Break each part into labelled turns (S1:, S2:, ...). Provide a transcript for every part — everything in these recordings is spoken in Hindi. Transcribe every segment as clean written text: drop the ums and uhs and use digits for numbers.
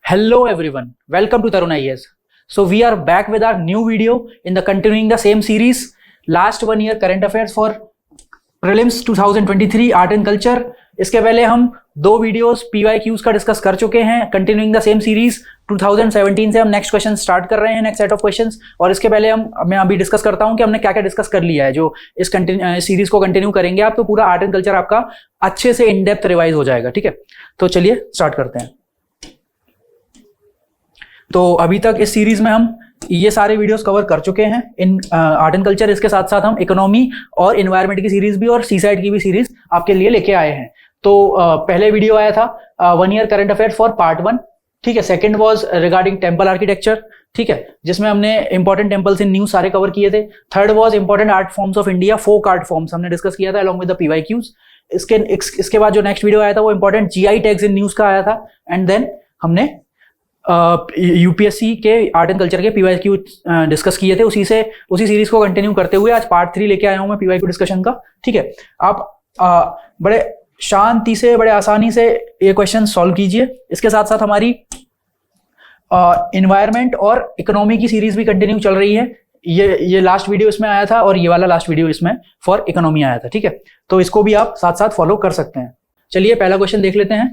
S1: Hello everyone, welcome to Tarun IAS. So we are back with our new video in the continuing the same series, last 1 year current affairs for prelims 2023 art and culture. इसके पहले हम 2 वीडियोस PYQs का डिस्कस कर चुके हैं। कंटिन्यूइंग द सेम सीरीज 2017 से हम नेक्स्ट क्वेश्चन स्टार्ट कर रहे हैं, नेक्स्ट सेट ऑफ क्वेश्चंस। और इसके पहले मैं अभी डिस्कस करता हूं कि हमने क्या क्या डिस्कस कर लिया है। जो इस सीरीज को कंटिन्यू करेंगे आप, तो पूरा आर्ट एंड कल्चर आपका अच्छे से इन डेप्थ रिवाइज हो जाएगा। ठीक है, तो चलिए स्टार्ट करते हैं। तो अभी तक इस सीरीज में हम ये सारे वीडियोस कवर कर चुके हैं इन आर्ट एंड कल्चर। इसके साथ साथ हम इकोनॉमी और एनवायरनमेंट की सीरीज भी और सी साइड की भी सीरीज आपके लिए लेके आए हैं। तो पहले वीडियो आया था 1 year current affair for part 1, ठीक है। Second was regarding temple architecture, ठीक है, जिसमें हमने इंपॉर्टेंट टेम्पल्स इन न्यू सारे कवर किए थे। Third was important art forms of India, folk art forms हमने डिस्कस किया था अलॉन्ग विद द PYQs। इसके बाद जो नेक्स्ट वीडियो आया था वो important GI tags in news का आया था। एंड देन हमने यूपीएससी के आर्ट एंड कल्चर के PYQ डिस्कस किए थे। उसी सीरीज को कंटिन्यू करते हुए आज पार्ट 3 लेके आया हूं मैं PYQ डिस्कशन का। ठीक है, आप बड़े शांति से, बड़े आसानी से ये क्वेश्चन सॉल्व कीजिए। इसके साथ साथ हमारी एनवायरनमेंट और इकोनॉमी की सीरीज भी कंटिन्यू चल रही है। ये लास्ट वीडियो इसमें आया था और ये वाला लास्ट वीडियो इसमें फॉर इकोनॉमी आया था। ठीक है, तो इसको भी आप साथ साथ फॉलो कर सकते हैं। चलिए पहला क्वेश्चन देख लेते हैं।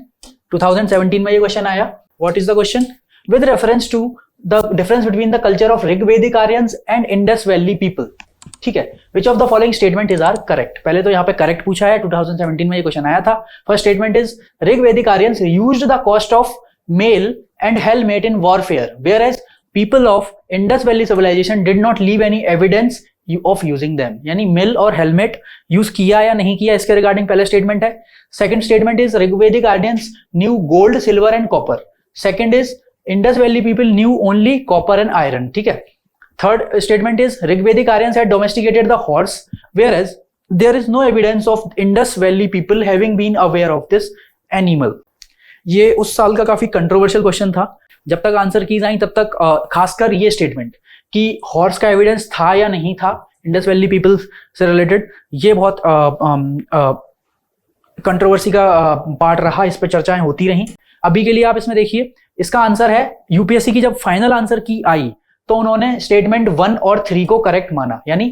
S1: 2017 में ये क्वेश्चन आया। What is the question? With reference to the difference between the culture of Rigvedic Aryans and Indus Valley people, ठीक है, which of the following statement is are correct? पहले तो यहाँ पे correct पूछा है, 2017 में ये क्वेश्चन आया था। First statement is Rigvedic Aryans used the cost of mail and helmet in warfare, whereas people of Indus Valley civilization did not leave any evidence of using them। यानी मिल और हेलमेट यूज किया या नहीं किया, इसके रिगार्डिंग पहले स्टेटमेंट है। Second statement is Rigvedic Aryans knew gold, silver and copper। Second is Indus Valley people knew only copper and iron, ठीक है। Third statement is Rigvedic Aryans had domesticated the horse, whereas there is no evidence of Indus Valley people having been aware of this animal। ये उस साल का काफी कंट्रोवर्शियल क्वेश्चन था। जब तक आंसर की जाए तब तक खासकर ये स्टेटमेंट कि हॉर्स का एविडेंस था या नहीं था इंडस वैली पीपल से रिलेटेड, ये बहुत कंट्रोवर्सी का पार्ट रहा। इस पर चर्चाएं होती रहीं। अभी के लिए आप इसमें देखिए, इसका आंसर है यूपीएससी की जब फाइनल आंसर की आई तो उन्होंने स्टेटमेंट 1 और 3 को करेक्ट माना। यानी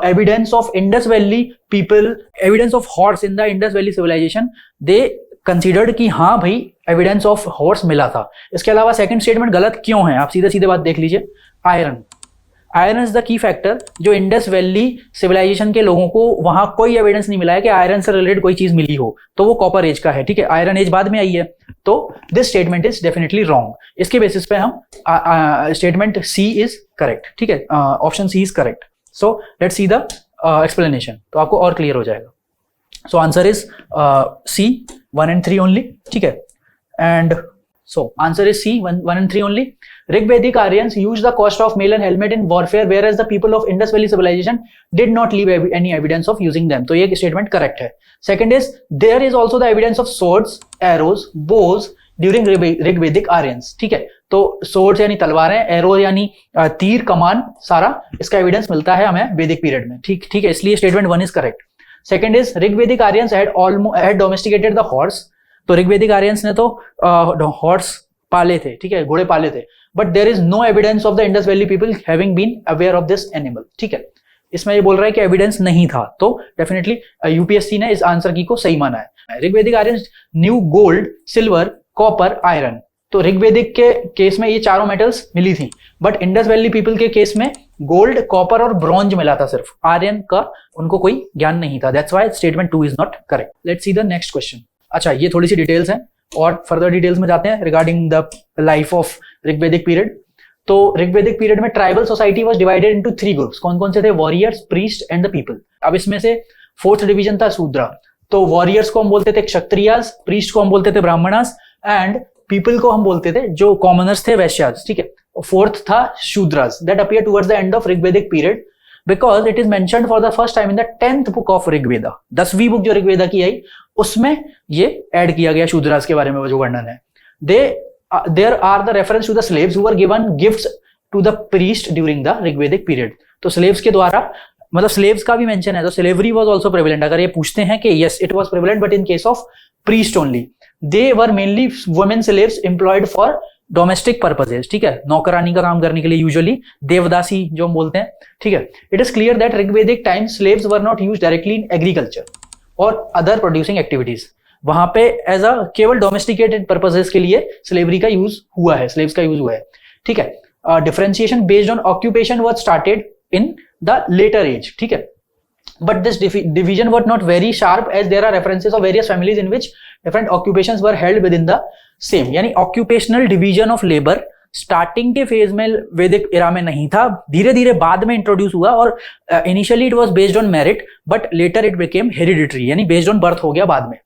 S1: evidence of Indus valley people, evidence of horse in the Indus valley civilisation, they considered कि हाँ भाई एविडेंस ऑफ हॉर्स मिला था। इसके अलावा सेकंड स्टेटमेंट गलत क्यों है, आप सीधे सीधे बात देख लीजिए। आयरन इज द की फैक्टर। जो इंडस वैली सिविलाइजेशन के लोगों को वहां कोई एविडेंस नहीं मिला है कि आयरन से रिलेटेड कोई चीज मिली हो, तो वो कॉपर एज का है। ठीक है, आयरन एज बाद में आई है, तो this statement is definitely wrong. इसके बेसिस पे हम स्टेटमेंट सी इज करेक्ट। ठीक है, option C is correct. So let's see the explanation, तो आपको और क्लियर हो जाएगा। So answer is C 1 and 3 only. ठीक है, and so answer is C 1 and 3 only। Rigvedic Aryans used the cost of mail and helmet in warfare, whereas the people of Indus Valley civilization did not leave any evidence of using them। तो ये statement correct है। Second is there is also the evidence of swords, arrows, bows during Rigvedic Aryans। ठीक है, तो swords यानी तलवारें, arrow यानी तीर कमान, सारा इसका एविडेंस मिलता है हमें वैदिक पीरियड में। ठीक है, इसलिए statement 1 is correct. Second is Rigvedic Aryans had domesticated the horse। तो ऋग्वेदिक आर्यंस ने तो हॉर्स पाले थे, ठीक है, घोड़े पाले थे, but there is no evidence of the Indus valley people having been aware of this animal. ठीक है, इसमें ये बोल रहा है कि एविडेंस नहीं था, तो डेफिनेटली यूपीएससी ने इस आंसर की को सही माना है। Rigvedic Aryans knew gold, silver, copper, iron. तो ऋग्वेदिक के केस में ये चारों मेटल्स मिली थी, बट इंडस वैली पीपल के केस में गोल्ड, कॉपर और ब्रॉन्ज मिला था सिर्फ। आर्यन का उनको कोई ज्ञान नहीं था। That's why statement 2 is not correct. Let's see the next question. अच्छा, ये थोड़ी सी डिटेल्स हैं और फर्दर डिटेल्स में जाते हैं regarding the life of Rigvedic period. तो ऋग्वेदिक पीरियड में tribal society was divided into 3 groups. कौन कौन से थे? Warriors, priest and the people. अब इसमें से 4th डिवीजन था शूद्रा। तो वॉरियर्स को हम बोलते थे क्षत्रियास, प्रीस्ट को हम बोलते थे ब्राह्मणास, एंड पीपल को हम बोलते थे जो कॉमनर्स थे वैश्यास। ठीक है, 4th था Shudras. That appear towards the end of Rigvedic period because it is mentioned for the first time in the 10th book of Rigveda। 10वीं बुक जो ऋग्वेदा की आई उसमें ये ऐड किया गया शूद्रास के बारे में जो वर्णन है। There are the reference to the slaves who were given gifts to the priest during the Rigvedic period। तो slaves के द्वारा, मतलब slaves का भी मेंशन है, तो slavery was also prevalent। अगर ये पूछते हैं कि yes it was prevalent but in case of priest only। They were mainly women slaves employed for domestic purposes, ठीक है, नौकरानी का काम करने के लिए, यूजुअली देवदासी जो हम बोलते हैं, ठीक है। It is clear that Rigvedic time slaves were not used directly in agriculture और अदर प्रोड्यूसिंग एक्टिविटीज। वहां पे एज अ केवल डोमेस्टिकेटेड पर्पजेस के लिए स्लेवरी का यूज हुआ है, स्लेव्स का यूज हुआ है, ठीक है। Differentiation based on occupation was started in the later age, ठीक है। But this division was not very sharp as there are references of various families in which different occupations were held within the same. यानी occupational division of labor starting के फेज में वैदिक इरा में नहीं था, धीरे धीरे बाद में इंट्रोड्यूस हुआ और initially it was based on merit but later it became hereditary, यानी बेस्ड ऑन बर्थ हो गया बाद में।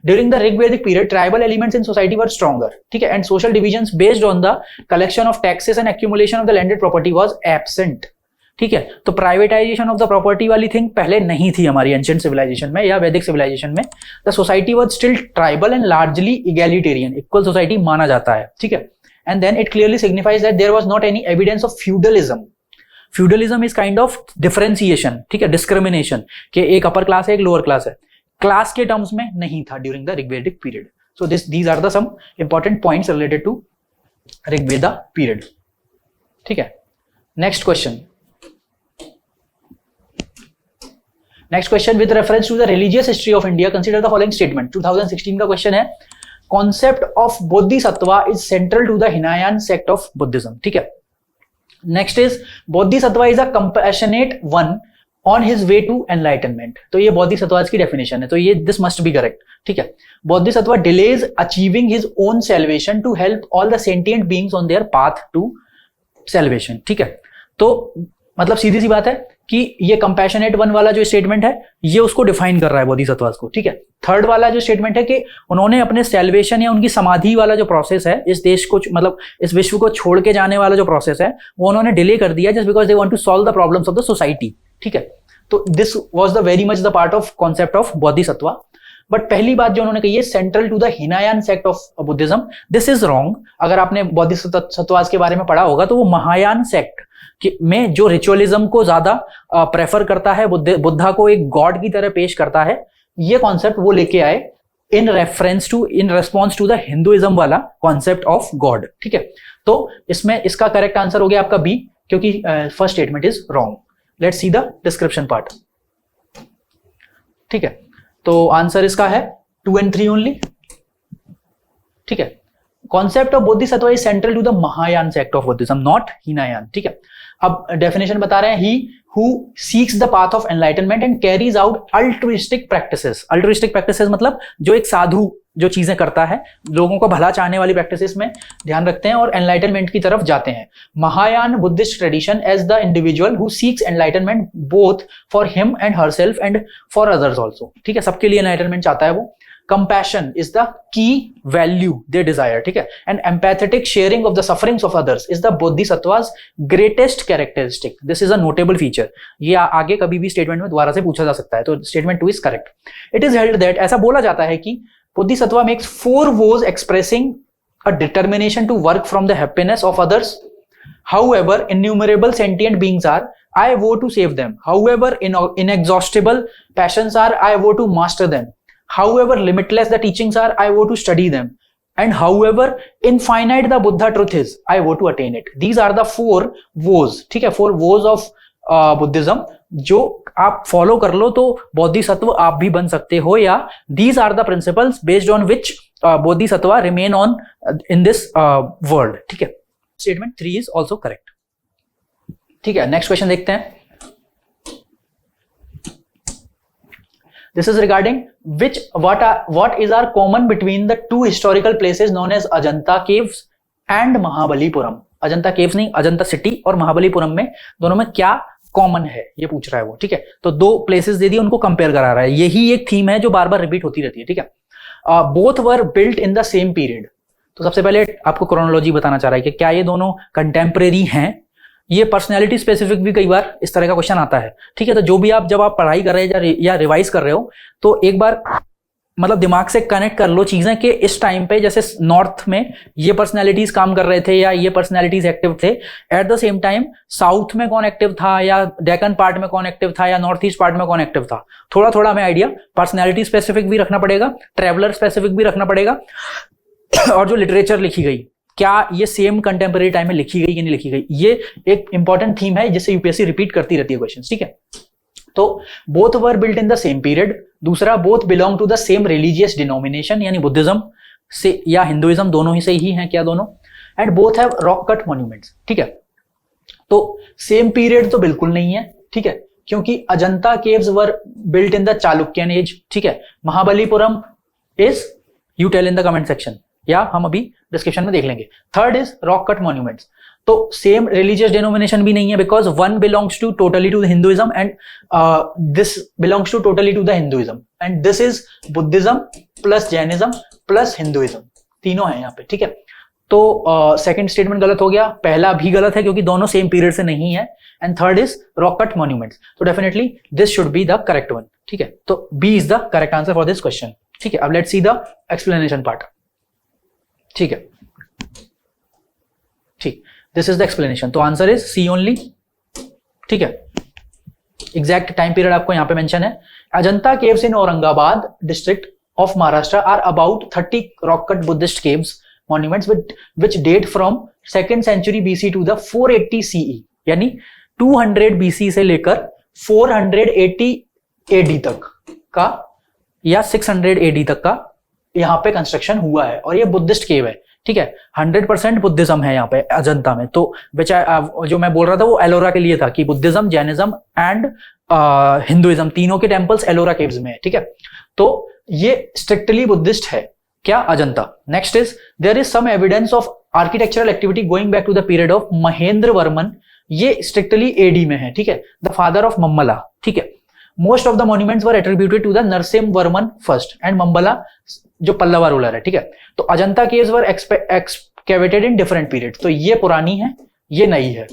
S1: During the Rigvedic period, tribal elements in society were stronger, ठीक है, and social divisions based on the collection of taxes and accumulation of the landed property was absent, ठीक है। तो प्राइवेटाइजेशन ऑफ द प्रॉपर्टी वाली थिंग पहले नहीं थी हमारी एंशिएंट सिविलाइजेशन में या वैदिक सिविलाइजेशन में। The society was still tribal and largely egalitarian, equal society माना जाता है, ठीक है। And then it clearly signifies that there was not any evidence of feudalism. Feudalism is kind of differentiation, ठीक है, डिस्क्रिमिनेशन, कि एक अपर क्लास है एक लोअर क्लास है, क्लास के टर्म्स में नहीं था during the Rigvedic period. So these are the some important points related to Rigveda period, ठीक है। Next question, next question with reference to the religious history of India consider the following statement. 2016 का क्वेश्चन है, concept of Bodhisattva is central to the Hinayana sect of Buddhism, ठीक है। Next is Bodhisattva is a compassionate one on his way to enlightenment. तो ये बोधिसत्वा की डेफिनेशन है, तो ये दिस मस्ट बी करेक्ट, ठीक है। Bodhisattva delays achieving his own salvation to help all the sentient beings on their path to salvation, ठीक है। तो मतलब सीधी सी बात है कि ये कंपैशनेट वन वाला जो स्टेटमेंट है ये उसको डिफाइन कर रहा है बोधिसत्वा को, ठीक है। थर्ड वाला जो स्टेटमेंट है कि उन्होंने अपने सैल्वेशन या उनकी समाधि वाला जो प्रोसेस है, इस देश को मतलब इस विश्व को छोड़ के जाने वाला जो प्रोसेस है वो उन्होंने डिले कर दिया just because they want to solve the problems of the society, ठीक है। तो this was the very much the part of concept of Bodhisattva. But पहली बात जो उन्होंने कही है, central to the Hinayana sect of Buddhism, this is wrong. अगर आपने बोधिसत्वा के बारे में पढ़ा होगा तो वो महायान सेक्ट में जो रिचुअलिज्म को ज्यादा प्रेफर करता है, बुद्धा को एक गॉड की तरह पेश करता है, ये कॉन्सेप्ट वो लेके आए in response to the Hinduism वाला कॉन्सेप्ट ऑफ गॉड, ठीक है। तो इसमें इसका करेक्ट आंसर हो गया आपका बी, क्योंकि first statement is wrong. Let's see the description part, ठीक है। तो आंसर इसका है 2 and 3 ओनली, ठीक है। Concept of Bodhisattva is central to the Mahayana sect of Buddhism, not Hinayana, ठीक है। अब डेफिनेशन बता रहे हैं, he who seeks the path of enlightenment and carries out altruistic practices. Altruistic practices मतलब जो एक साधु जो चीजें करता है, लोगों को भला चाहने वाली प्रैक्टिसेस में ध्यान रखते हैं और एनलाइटनमेंट की तरफ जाते हैं। Mahayana Buddhist tradition as the individual who seeks enlightenment both for him and herself and for others also, ठीक है। सबके लिए एनलाइटनमेंट चाहता है वो। Compassion is the key value they desire, ठीक है। And empathetic sharing of the sufferings of others is the Bodhisattva's greatest characteristic. This is a notable feature. ये आगे कभी भी स्टेटमेंट में दोबारा से पूछा जा सकता है, तो statement 2 is correct. It is held that, ऐसा बोला जाता है कि Bodhisattva makes 4 vows expressing a determination to work from the happiness of others. However, innumerable sentient beings are, I vow to save them. However, inexhaustible passions are, I vow to master them. However limitless the teachings are, I vow to study them. And however infinite the Buddha truth is, I vow to attain it. These are the 4 vows, ठीक है, 4 vows of Buddhism जो आप फॉलो कर लो तो बोधिसत्व आप भी बन सकते हो, या these are the principles based on which Bodhisattva remain on in this world, ठीक है। Statement 3 is also correct, ठीक है। नेक्स्ट क्वेश्चन देखते हैं। This is regarding what is our common between the 2 historical places known as Ajanta caves and Mahabalipuram. Ajanta caves नहीं, अजंता सिटी और महाबलीपुरम में दोनों में क्या कॉमन है ये पूछ रहा है वो, ठीक है। तो 2 प्लेसेस दे दिए, उनको कंपेयर करा रहा है। यही एक थीम है जो बार बार रिपीट होती रहती है, ठीक है। Both were built in the same period. तो सबसे पहले आपको क्रोनोलॉजी बताना चाह रहा है कि क्या ये दोनों कंटेम्परेरी हैं। ये पर्सनैलिटी स्पेसिफिक भी कई बार इस तरह का क्वेश्चन आता है, ठीक है। तो जो भी जब आप पढ़ाई कर रहे हैं या रिवाइज कर रहे हो तो एक बार मतलब दिमाग से कनेक्ट कर लो चीजें कि इस टाइम पे जैसे नॉर्थ में ये पर्सनैलिटीज काम कर रहे थे या ये पर्सनैलिटीज एक्टिव थे, at the same time south में कौन एक्टिव था या डेकन पार्ट में कौन एक्टिव था या नॉर्थ ईस्ट पार्ट में कौन एक्टिव था। थोड़ा थोड़ा हमें आइडिया पर्सनैलिटी स्पेसिफिक भी रखना पड़ेगा, ट्रेवलर स्पेसिफिक भी रखना पड़ेगा, और जो लिटरेचर लिखी गई क्या ये सेम कंटेम्परेरी टाइम में लिखी गई कि नहीं लिखी गई, ये एक इंपॉर्टेंट थीम है जिससे यूपीएससी रिपीट करती रहती है क्वेश्चन, ठीक है। तो both were built in the same period, दूसरा both belong to the same religious denomination, यानी बुद्धिज्म से या हिंदुइज्म दोनों ही से ही हैं क्या दोनों, and both have rock cut monuments, ठीक है। तो सेम पीरियड तो बिल्कुल नहीं है, ठीक है, क्योंकि Ajanta caves were built in the Chalukyan age, ठीक है। Mahabalipuram is, you tell in the comment section, या हम अभी डिस्क्रिप्शन में देख लेंगे। Third is rock cut monuments, तो सेम रिलीजियस डिनोमिनेशन भी नहीं है, because one belongs to totally to the Hinduism and this belongs to totally to the Hinduism, and this is Buddhism plus Jainism plus Hinduism, तीनों है यहाँ पे, ठीक है। तो सेकंड स्टेटमेंट गलत हो गया, पहला भी गलत है क्योंकि दोनों सेम पीरियड से नहीं है, and third is rock cut monuments, तो definitely this should be the correct one, ठीक है। तो B is the correct answer for this question, ठीक है। अब let's see the explanation part, ठीक है, ठीक, दिस इज द एक्सप्लेनेशन, तो आंसर इज सी ओनली, ठीक है। एग्जैक्ट टाइम पीरियड आपको यहां पे मेंशन है, Ajanta caves in Aurangabad district of Maharashtra are about 30 rock cut Buddhist caves monuments which date from 2nd century BC to the 480 CE, यानी 200 BC से लेकर 480 AD तक का या 600 AD तक का यहाँ पे कंस्ट्रक्शन हुआ है, और ये बुद्धिस्ट केव है, ठीक है। 100% बुद्धिज्म है यहाँ पे अजंता में, तो जो मैं बोल रहा था वो एलोरा के लिए था कि बुद्धिज्म, जैनिज्म एंड हिंदुइज्म तीनों के टेम्पल्स एलोरा केव्स में है, ठीक है। तो ये स्ट्रिक्टली बुद्धिस्ट है क्या, Ajanta. Next is there is some evidence of architectural activity going back to the period of Mahendra Varman, ये स्ट्रिक्टली एडी में है, ठीक है, द फादर ऑफ मम्मला, ठीक है। Most of the monuments were attributed to the Narasimha Varman first and Mamalla जो पल्लवा रूलर है, ठीक है। तो Ajanta caves were excavated in different period, तो ये पुरानी है, ये नई है,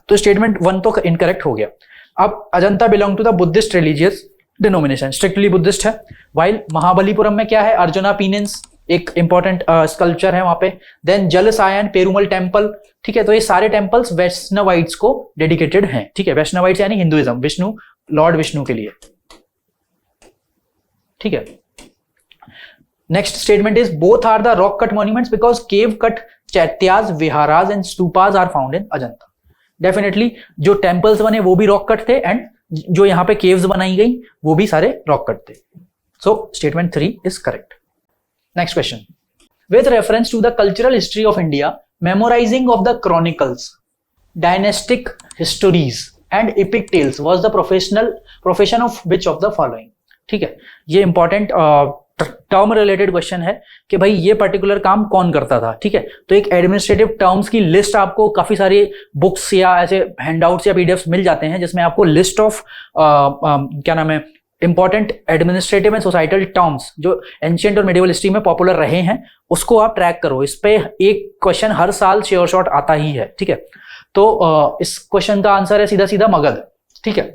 S1: तो स्टेटमेंट 1 तो इनकरेक्ट हो गया। अब Ajanta belong to the Buddhist religious denomination, strictly Buddhist है, वाइल महाबलीपुरम में क्या है, अर्जुना पीनेंस एक इंपॉर्टेंट स्कल्पचर है वहां पे, देन जलसायन पेरुमल टेम्पल, ठीक है। तो ये सारे टेम्पल्स वैष्णवाइट्स को डेडिकेटेड हैं, ठीक है, वैष्णवाइट्स यानी हिंदुइज्म, विष्णु, लॉर्ड विष्णु के लिए, ठीक है। Next statement is both are the rock cut monuments because cave cut chaityas, viharas and stupas are found in Ajanta, definitely जो टेम्पल्स बने वो भी रॉक कट थे, एंड जो यहां पे केव्स बनाई गई वो भी सारे रॉक कट थे, so statement 3 is correct. Next question, with reference to the cultural history of India, memorising of the chronicles, dynastic histories and epic tales was the profession of which of the following, ठीक है। ये इंपॉर्टेंट टर्म रिलेटेड क्वेश्चन है कि भाई ये पर्टिकुलर काम कौन करता था, ठीक है। तो एक एडमिनिस्ट्रेटिव टर्म्स की लिस्ट आपको काफी सारी बुक्स या ऐसे हैंडआउट्स या पीडीएफ्स मिल जाते हैं जिसमें आपको लिस्ट ऑफ क्या नाम है important administrative and societal terms जो एंशिएंट और मिडिवल हिस्ट्री में पॉपुलर रहे हैं उसको आप ट्रैक करो। इस पे एक क्वेश्चन हर साल श्योर शॉट आता ही है, ठीक है। तो इस क्वेश्चन का आंसर है सीधा सीधा मगध, ठीक है।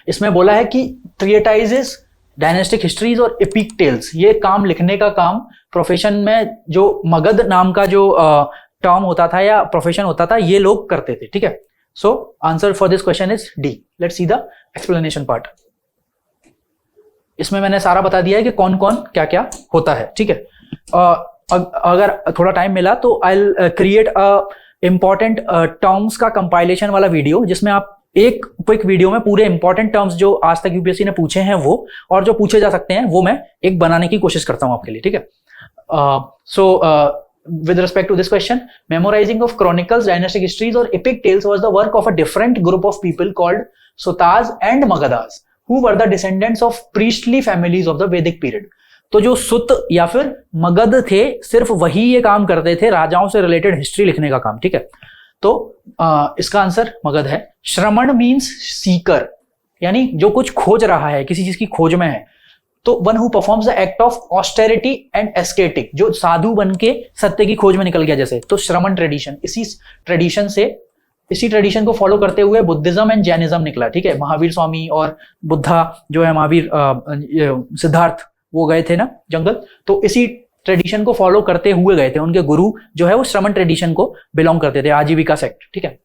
S1: इसमें बोला है कि ट्रिएटाइजेस, डायनेस्टिक हिस्ट्रीज और एपिक टेल्स, ये काम लिखने का काम प्रोफेशन में जो मगध नाम का जो टर्म होता था या प्रोफेशन होता था ये लोग करते थे, ठीक है। So answer for this question is D. Let's see the explanation part. इसमें मैंने सारा बता दिया है कि कौन कौन क्या क्या होता है, ठीक है। अगर थोड़ा टाइम मिला तो I will create a important terms का कंपाइलेशन वाला वीडियो जिसमें आप एक क्विक वीडियो में पूरे इंपॉर्टेंट टर्म्स जो आज तक यूपीएससी ने पूछे हैं वो और जो पूछे जा सकते हैं वो मैं एक बनाने की कोशिश करता हूं आपके लिए, ठीक है। सो with respect to this question, memorizing of chronicles, dynastic histories or epic tales was the work of a different group of people called Sutas and Magadhas, who were the descendants of priestly families of the Vedic period. तो जो सुत या फिर मगध थे सिर्फ वही ये काम करते थे, राजाओं से रिलेटेड हिस्ट्री लिखने का काम, ठीक है। तो इसका आंसर मगध है। श्रमण मीन्स सीकर, यानी जो कुछ खोज रहा है, किसी चीज की खोज में है। तो one who performs the act of austerity and ascetic, जो साधु बन के सत्य की खोज में निकल गया जैसे। तो श्रमण ट्रेडिशन, इसी ट्रेडिशन को फॉलो करते हुए बुद्धिज्म एंड जैनिज्म निकला, ठीक है। महावीर स्वामी और बुद्धा जो है महावीर सिद्धार्थ वो गए थे ना जंगल, तो इसी ट्रेडिशन को फॉलो करते हुए गए थे। उनके गुरु जो है वो श्रमण ट्रेडिशन को बिलोंग करते थे, आजीविका सेक्ट, ठीक है।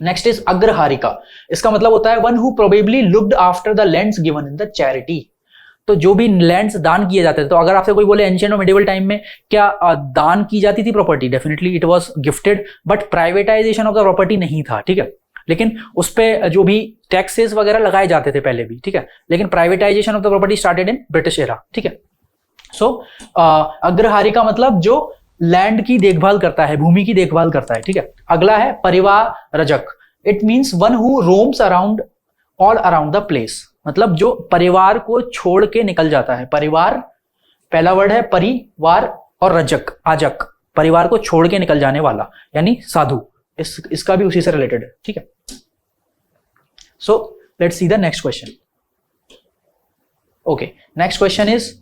S1: Next is Agraharika. इसका मतलब होता है one who probably looked after the lands given in the charity. तो जो भी लैंड्स दान किए जाते थे, तो अगर आपसे कोई बोले एंशिएंट और मिडिवल टाइम में क्या दान की जाती थी property, definitely it was gifted, but privatisation of the property नहीं था, ठीक है। लेकिन उस पे जो भी टैक्सेस वगैरह लगाए जाते थे पहले भी, ठीक है, लेकिन privatisation of the property started in British era, ठीक है। सो अग्रहारी का मतलब जो लैंड की देखभाल करता है, भूमि की देखभाल करता है, ठीक है। अगला है Parivrajaka, it means one who roams around all around the place, मतलब जो परिवार को छोड़ के निकल जाता है। परिवार पहला वर्ड है परिवार, और रजक आजक, परिवार को छोड़ के निकल जाने वाला यानी साधु, इसका भी उसी से रिलेटेड है, ठीक है। So let's see the next question. Okay, next question is,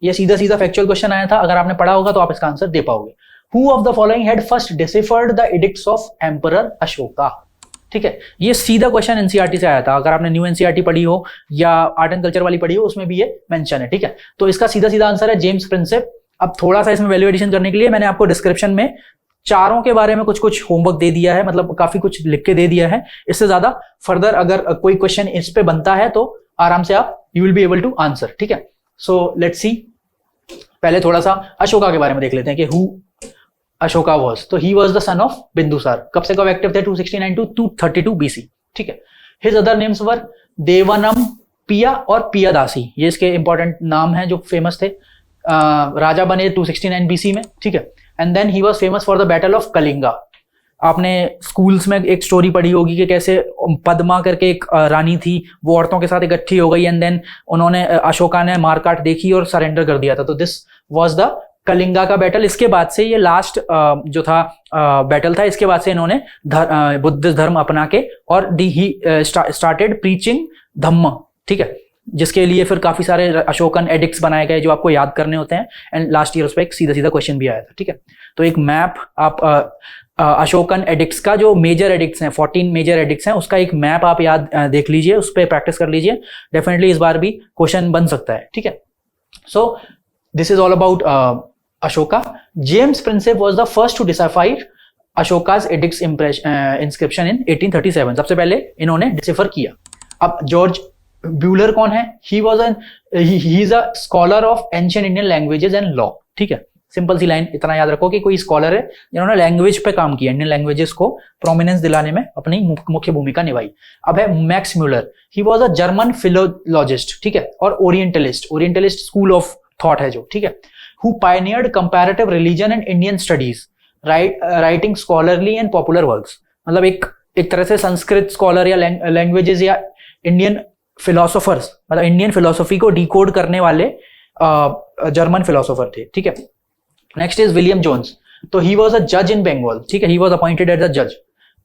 S1: ये सीधा सीधा फैक्चुअल क्वेश्चन आया था, अगर आपने पढ़ा होगा तो आप इसका आंसर दे पाओगे। Who of the following had first deciphered the addicts of emperor Ashoka, ठीक है। ये सीधा क्वेश्चन एनसीईआरटी से आया था, अगर आपने न्यू एनसीईआरटी पढ़ी हो या आर्ट एंड कल्चर वाली पढ़ी हो, उसमें भी ये मेंशन है, ठीक है। तो इसका सीधा सीधा आंसर है जेम्स प्रिंसेप। अब थोड़ा सा इसमें वैल्यू एडिशन करने के लिए मैंने आपको डिस्क्रिप्शन में चारों के बारे में कुछ कुछ होमवर्क दे दिया है, मतलब काफी कुछ लिख के दे दिया है। इससे ज्यादा फर्दर अगर कोई क्वेश्चन इस पे बनता है तो आराम से आप you will be able to answer, ठीक है। सो लेट्स सी, पहले थोड़ा सा अशोका के बारे में देख लेते हैं कि हु अशोका वाज। तो he was the son of Bindusara, कब से कब एक्टिव थे, 269 टू 232 बीसी, ठीक है। हिज अदर नेम्स वर देवनम पिया और पियादासी, ये इसके इंपॉर्टेंट नाम हैं जो फेमस थे। राजा बने 269 बीसी में, ठीक है। And then he was famous for the battle of Kalinga. आपने स्कूल्स में एक स्टोरी पढ़ी होगी कि कैसे पद्मा करके एक रानी थी, वो औरतों के साथ इकट्ठी हो गई एंड देन उन्होंने अशोका ने मारकाट देखी और सरेंडर कर दिया था। तो दिस वाज द कलिंगा का बैटल। इसके बाद से ये लास्ट जो था बैटल था, इसके बाद से इन्होंने बुद्ध धर्म अपना के और ही स्टार्टेड प्रीचिंग धम्म, ठीक है, जिसके लिए फिर काफी सारे अशोकन एडिक्ट्स बनाए गए जो आपको याद करने होते हैं। एंड लास्ट ईयर उस पर एक सीधा सीधा क्वेश्चन भी आया था, ठीक है। तो एक मैप आप अशोकन एडिक्ट्स का, जो मेजर एडिक्ट्स हैं, 14 मेजर एडिक्ट्स हैं, उसका एक मैप आप याद देख लीजिए, उस पर प्रैक्टिस कर लीजिए, डेफिनेटली इस बार भी क्वेश्चन बन सकता है, ठीक है। So this is all about Ashoka. James Prinsep was the first to decipher Ashoka's edicts inscription in 1837, सबसे पहले इन्होंने डिसिफर किया। अब जॉर्ज ब्यूलर कौन है? He is a scholar of ancient Indian languages and law, ठीक है। सिंपल सी लाइन इतना याद रखो कि कोई स्कॉलर है जिन्होंने लैंग्वेज पे काम किया, इंडियन लैंग्वेजेस को प्रोमिनेंस दिलाने में अपनी मुख्य भूमिका निभाई। अब है Max Muller, he was a German philologist, ठीक है, और ओरिएंटलिस्ट स्कूल ऑफ थॉट है जो, ठीक है, who pioneered comparative religion and Indian studies, writing scholarly and popular works. मतलब एक तरह से संस्कृत स्कॉलर या लैंग्वेजेस या इंडियन फिलोसोफर्स, मतलब इंडियन फिलोसफी को डिकोड करने वाले जर्मन फिलोसोफर थे, ठीक है। नेक्स्ट इज विलियम जोन्स, तो ही वाज अ जज इन बंगाल, ठीक है, he was appointed as a जज।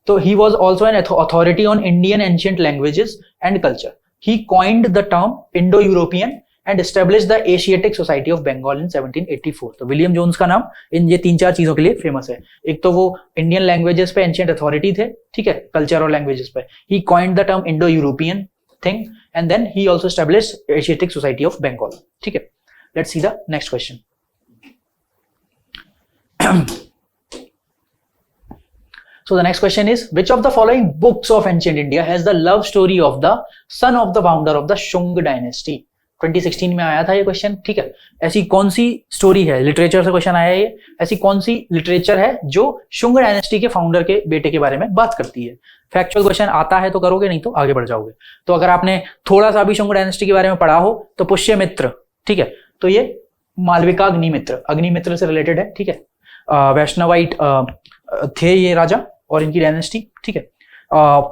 S1: तो he was also an authority on Indian ancient languages and culture. He coined the term Indo European and established the Asiatic Society of Bengal in 1784। तो विलियम जोन्स का नाम इन ये 3-4 चीजों के लिए फेमस है। एक तो वो इंडियन लैंग्वेजेस पे एंशिएंट अथॉरिटी थे, ठीक है, कल्चर और लैंग्वेजेस पे। He coined the term Indo European thing and then he also established Asiatic Society of Bengal, ठीक है। Let's see the next question. So the next question is, which of the following books of ancient India has the love story of the son of the founder of the Shung dynasty? 2016 में आया था ये क्वेश्चन, ठीक है। ऐसी कौन सी स्टोरी है, लिटरेचर से क्वेश्चन आया है ये, ऐसी कौन सी लिटरेचर है जो शुंग डायनेस्टी के फाउंडर के बेटे के बारे में बात करती है? फैक्चुअल क्वेश्चन आता है तो करोगे, नहीं तो आगे बढ़ जाओगे। तो अगर आपने थोड़ा सा भी शुंग डायनेस्टी के बारे में पढ़ा हो तो पुष्यमित्र, ठीक है, तो ये मालविका अग्निमित्र से रिलेटेड है, ठीक है। वैष्णवाइट थे ये राजा और इनकी डायनेस्टी, ठीक है।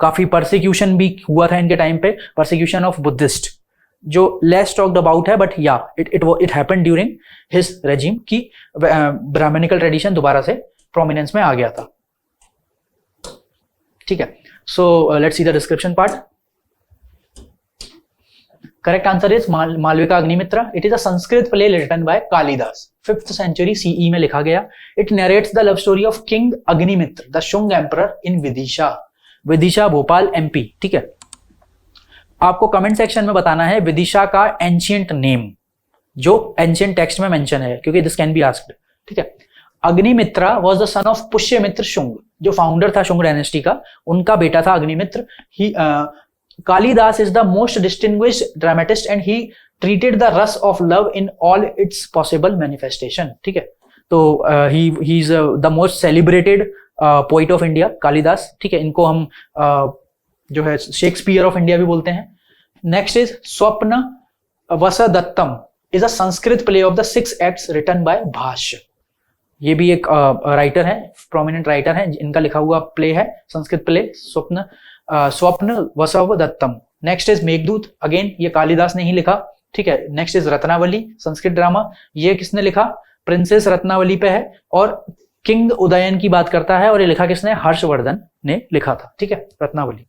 S1: काफी परसिक्यूशन भी हुआ था इनके टाइम पे, परसिक्यूशन ऑफ बुद्धिस्ट, जो लेस टॉक्ड अबाउट है, but yeah it happened during his regime की ब्राह्मणिकल ट्रेडिशन दोबारा से प्रोमिनेंस में आ गया था, ठीक है। So let's see the description part. Correct answer is Malavika Agnimitra. It is a Sanskrit play written by Kalidasa, 5th century CE में लिखा गया। It narrates the love story of king Agnimitra the Shunga emperor in Vidisha Bhopal MP, ठीक है। आपको कमेंट सेक्शन में बताना है विदिशा का एंशिएंट नेम जो एंशिएंट टेक्स्ट में मेंशन है, क्योंकि दिस कैन बी आस्क्ड, ठीक है। Agnimitra was the son of Pushyamitra Shunga, जो फाउंडर था शुंग डायनेस्टी का, उनका बेटा था Agnimitra. He Kalidasa is the most distinguished dramatist and he treated the rus of love in all its possible manifestation. ठीक है, तो he is the most celebrated poet of India, Kalidas. ठीक है, इनको हम जो है शेक्सपियर ऑफ इंडिया भी बोलते हैं. Next is Swapna Vasavadattam is a Sanskrit play of the 6 acts written by भाष्य. ये भी एक राइटर है, प्रोमिनेंट राइटर है, इनका लिखा हुआ प्ले है, संस्कृत प्ले स्वप्न वसवदत्तम. नेक्स्ट इज मेघदूत, अगेन ये कालिदास ने ही लिखा. ठीक है, next is Ratnavali, Sanskrit drama, ये किसने लिखा? प्रिंसेस रत्नावली पे है, और किंग उदयन की बात करता है, और ये लिखा किसने? हर्षवर्धन ने लिखा था. ठीक है, रत्नावली.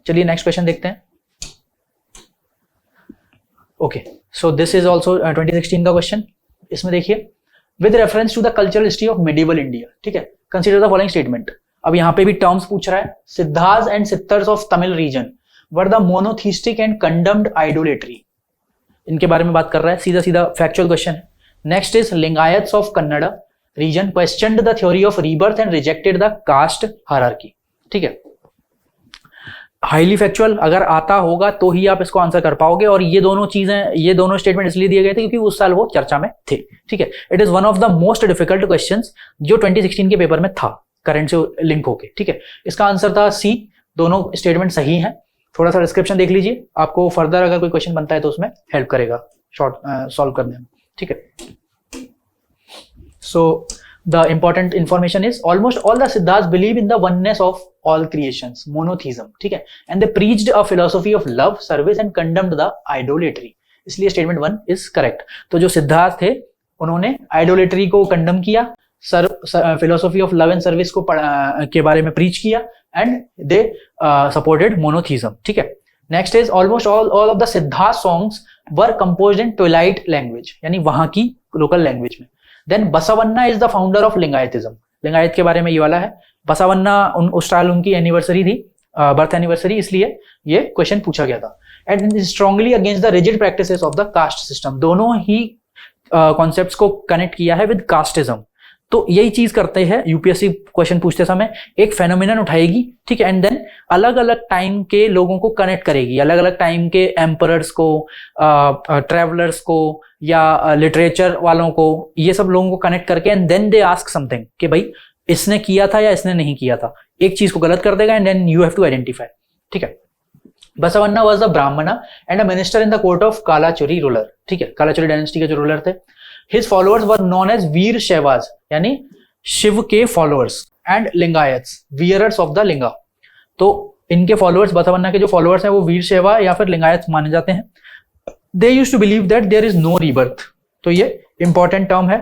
S1: चलिए नेक्स्ट क्वेश्चन देखते हैं. Okay, so this is also 2016 का क्वेश्चन. इसमें देखिए, with reference to the cultural history of medieval India. ठीक है, कंसीडर द फॉलोइंग स्टेटमेंट. अब यहाँ पे भी टर्म्स पूछ रहा है. Siddhars and Sittars of Tamil region were the monotheistic and condemned idolatry. इनके बारे में बात कर रहा है, सीधा सीधा फैक्चुअल क्वेश्चन है. Next is Lingayats of Kannada region questioned the theory of rebirth and rejected the caste hierarchy. ठीक है, हाईली फैक्चुअल, अगर आता होगा तो ही आप इसको आंसर कर पाओगे. और ये दोनों चीजें, ये दोनों स्टेटमेंट इसलिए दिए गए थे क्योंकि उस साल वो चर्चा में थे. ठीक है, it is one of the most difficult questions जो 2016 के पेपर में था, करंट से लिंक होके. ठीक है, इसका आंसर था सी. दोनों स्टेटमेंट सही हैं. थोड़ा सा डिस्क्रिप्शन देख लीजिए, आपको फर्दर अगर कोई क्वेश्चन बनता है तो उसमें हेल्प करेगा शॉर्ट सॉल्व करने में. ठीक है, सो the important information is almost all the Siddhas believe in the oneness of all creations, monotheism. ठीक है, and they preached a philosophy of love, service and condemned the idolatry. इसलिए statement 1 is correct. तो जो सिद्धार्थ थे उन्होंने idolatry को कंडम किया, philosophy of love and service को के बारे में preach किया, and they supported monotheism. ठीक है, next is almost all of the Siddha songs were composed in Twelite language, यानी वहां की local language में. Then Basavanna is the founder of Lingayatism. Lingayat के बारे में ये वाला है. बसवन्ना उस साल उनकी एनिवर्सरी थी, बर्थ एनिवर्सरी, इसलिए ये क्वेश्चन पूछा गया था. And strongly against the rigid practices of the caste system. दोनों ही कॉन्सेप्ट्स को कनेक्ट किया है विद कास्टिज्म. तो यही चीज करते हैं यूपीएससी क्वेश्चन पूछते समय, एक फेनोमेनन उठाएगी. ठीक है, एंड देन अलग अलग टाइम के लोगों को कनेक्ट करेगी, अलग अलग टाइम के एम्परर्स को, ट्रेवलर्स को, या लिटरेचर वालों को, ये सब लोगों को कनेक्ट करके, and then they ask something कि भाई इसने किया था या इसने नहीं किया था. एक चीज को गलत कर देगा and then you have to identify. ठीक है, Basavanna was the Brahmin and a minister in the court of Kalachuri ruler. ठीक है, कालाचुरी डायनेस्टी के जो रूलर थे. His followers were known as वीर शैवाज, यानी शिव के followers, and Lingayats, wearers of the linga. तो इनके फॉलोअर्स, बसवन्ना के जो फॉलोअर्स हैं वो वीर शैवा या फिर लिंगायत्स माने जाते हैं. They used to believe that there is no rebirth. तो ये इंपॉर्टेंट टर्म है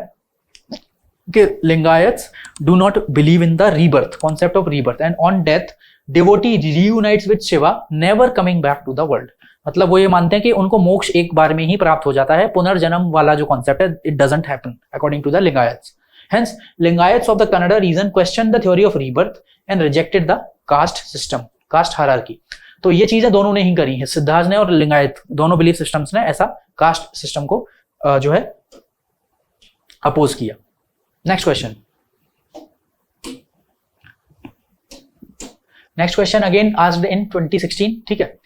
S1: कि Lingayats do not believe in the rebirth, concept of rebirth, and on death devotee reunites with Shiva, never coming back to the world. मतलब वो ये मानते हैं कि उनको मोक्ष एक बार में ही प्राप्त हो जाता है. पुनर्जन्म वाला जो कॉन्सेप्ट है, it doesn't happen according to the Lingayats. Hence Lingayats of the Kannada region question the theory of rebirth and rejected the caste system, caste hierarchy. तो ये चीजें दोनों ने ही करी है, सिद्धार्थ ने और लिंगायत, दोनों बिलीफ सिस्टम्स ने ऐसा कास्ट सिस्टम को जो है अपोज किया. Next question. Next question again asked in 2016. ठीक है,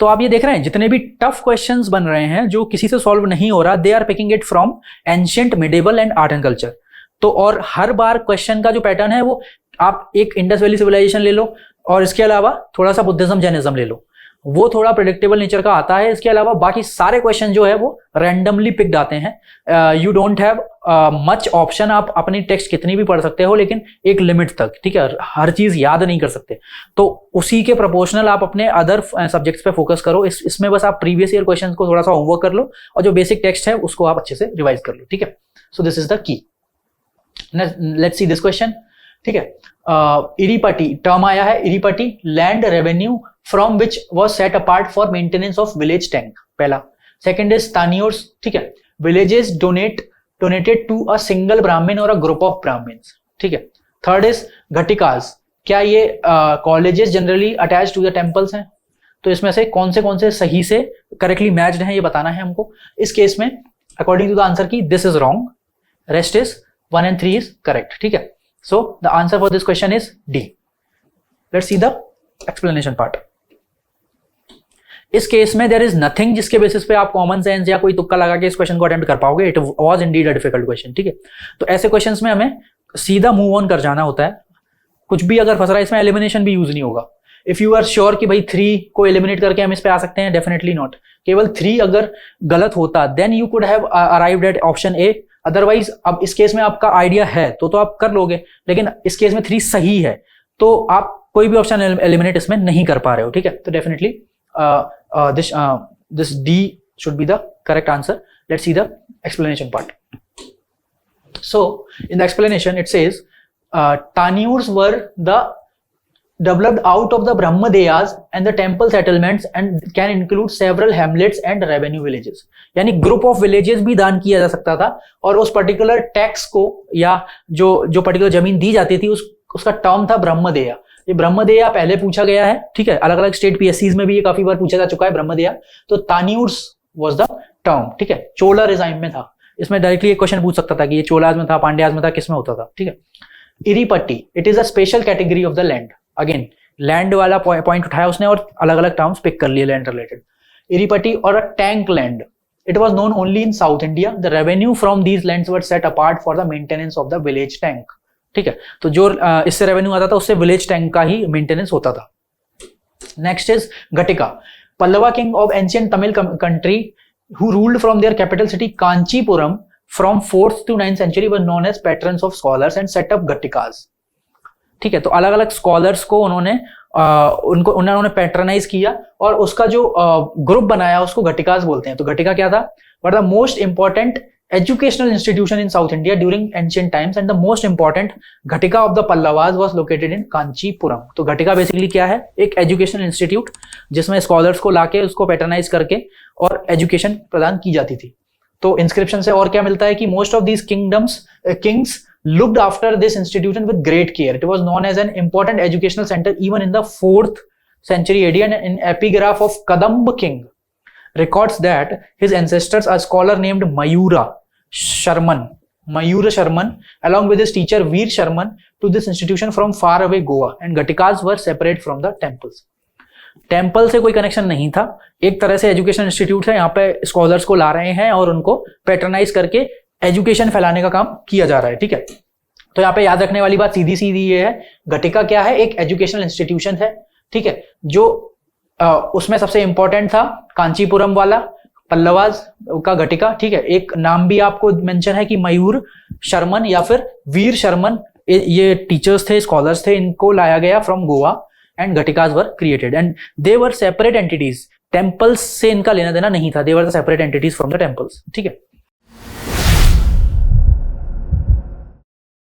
S1: तो आप ये देख रहे हैं जितने भी टफ क्वेश्चंस बन रहे हैं जो किसी से सॉल्व नहीं हो रहा, they are picking it from ancient, medieval and art and culture. तो और हर बार क्वेश्चन का जो पैटर्न है वो, आप एक इंडस वैली सिविलाइजेशन ले लो और इसके अलावा थोड़ा सा बुद्धिज्म, जैनिज्म ले लो, वो थोड़ा प्रेडिक्टेबल नेचर का आता है. इसके अलावा बाकी सारे क्वेश्चन जो है वो रैंडमली पिक्ड आते हैं. You don't have much option. आप अपनी टेक्स्ट कितनी भी पढ़ सकते हो लेकिन एक लिमिट तक. ठीक है, हर चीज याद नहीं कर सकते, तो उसी के प्रोपोर्शनल आप अपने अदर सब्जेक्ट्स पे फोकस करो. इसमें बस आप प्रीवियस ईयर क्वेश्चन को थोड़ा सा होमवर्क कर लो और जो बेसिक टेक्स्ट है उसको आप अच्छे से रिवाइज कर लो. ठीक है, so this is the key. Let's see this question. ठीक है, इरीपटी टर्म आया है. Eripatti land revenue from which was set apart for maintenance of village tank, पहला. सेकेंड इज स्थानीयर्स. ठीक है, villages donated to a single Brahmin और अ ग्रुप ऑफ ब्राह्मण्स. ठीक है. Third is Ghatikas. क्या ये colleges generally attach to the temples हैं? तो इसमें से कौन से सही से करेक्टली मैच्ड हैं ये बताना है हमको. इस केस में अकॉर्डिंग टू द आंसर की this is wrong, rest is 1 and 3 is correct. ठीक है, so the answer for this question is D. Let's see the explanation part. इस केस में देयर इज नथिंग जिसके बेसिस पे आप कॉमन सेंस या कोई तुक्का लगा के इस क्वेश्चन को अटेम्प्ट कर पाओगे. It was indeed a difficult question. ठीक है, तो ऐसे क्वेश्चंस में हमें सीधा मूव ऑन कर जाना होता है. कुछ भी अगर फंस रहा है इसमें एलिमिनेशन भी यूज नहीं होगा. इफ यू आर श्योर कि भाई 3 को एलिमिनेट करके हम इस पे आ सकते हैं, डेफिनेटली नॉट. केवल 3 अगर गलत होता then you could have arrived at option A. Otherwise अब इस केस में आपका आइडिया है तो आप कर लोगे, लेकिन इस केस में 3 सही है तो आप कोई भी ऑप्शन एलिमिनेट इसमें नहीं कर पा रहे हो. ठीक है, तो definitely this D should be the correct answer. Let's see the explanation part. So in the explanation it says Tanurs were the developed out of the Brahmadeyas and the temple settlements and can include several hamlets and revenue villages. यानी ग्रुप ऑफ विलेजेस भी दान किया जा सकता था और उस पर्टिकुलर टैक्स को या जो पर्टिकुलर जमीन दी जाती थी उसका टर्म था ब्रह्मदेया. ये ब्रह्मदेया पहले पूछा गया है. ठीक है, अलग अलग स्टेट पीएससीज में भी ये काफी बार पूछा जा चुका है ब्रह्मदेया. तो तान्यूर्स वाज द टर्म. ठीक है, चोला रिजाइम में था. इसमें डायरेक्टली एक क्वेश्चन पूछ सकता था कि ये चोलाज में था, पांड्याज में था, किस में होता था. ठीक है, Eripatti it is a special category of the land. Again land वाला पॉइंट उठाया उसने और अलग अलग टर्म्स पिक कर लिए लैंड रिलेटेड. इरीपट्टी और a tank land. It was known only in South India. The revenue from these lands were set apart for the maintenance of the village tank. ठीक है, तो जो इससे रेवेन्यू आता था उससे विलेज टैंक का ही मेंटेनेंस होता था. Next is Ghatika. Pallava king of ancient Tamil country who ruled from their capital city Kanchipuram from 4th to 9th century were known as patrons of scholars and set up घटिकास. ठीक है, तो अलग अलग स्कॉलर्स को उन्होंने पैट्रनाइज किया और उसका जो ग्रुप बनाया उसको घटिकास बोलते हैं. तो घटिका क्या था? Were the most important educational institution in South India during ancient times and the most important Ghatika of the Pallavas was located in Kanchipuram. तो घटिका बेसिकली क्या है? एक एजुकेशनल इंस्टीट्यूट जिसमें स्कॉलर्स को लाके उसको पैटर्नाइज करके और एजुकेशन प्रदान की जाती थी. तो इंस्क्रिप्शन से और क्या मिलता है कि most of these Kings looked after this institution with great care. It was known as an important educational center even in the 4th century AD, and an epigraph of Kadamba king records that his ancestors, a scholar named Mayura Sharman, along with his teacher Veer Sharman, to this institution from far away Goa, and Ghatikas were separate from the temples. Temple से कोई कनेक्शन नहीं था, एक तरह से एजुकेशन इंस्टीट्यूट है. यहाँ पे स्कॉलर्स को ला रहे हैं और उनको पैटर्नाइज करके एजुकेशन फैलाने का काम किया जा रहा है. ठीक है, तो यहाँ पे याद रखने वाली बात सीधी सीधी ये है, घटिका क्या है? एक एजुकेशनल इंस्टीट्यूशन है. ठीक है, जो उसमें सबसे इंपॉर्टेंट था कांचीपुरम वाला पल्लवाज का घटिका. ठीक है, एक नाम भी आपको मेंशन है कि मयूर शर्मन या फिर वीर शर्मन, ये टीचर्स थे, स्कॉलर्स थे, इनको लाया गया from Goa and Ghatikas were created and they were separate entities. Temples से इनका लेना देना नहीं था. They were the separate entities from the temples. ठीक है,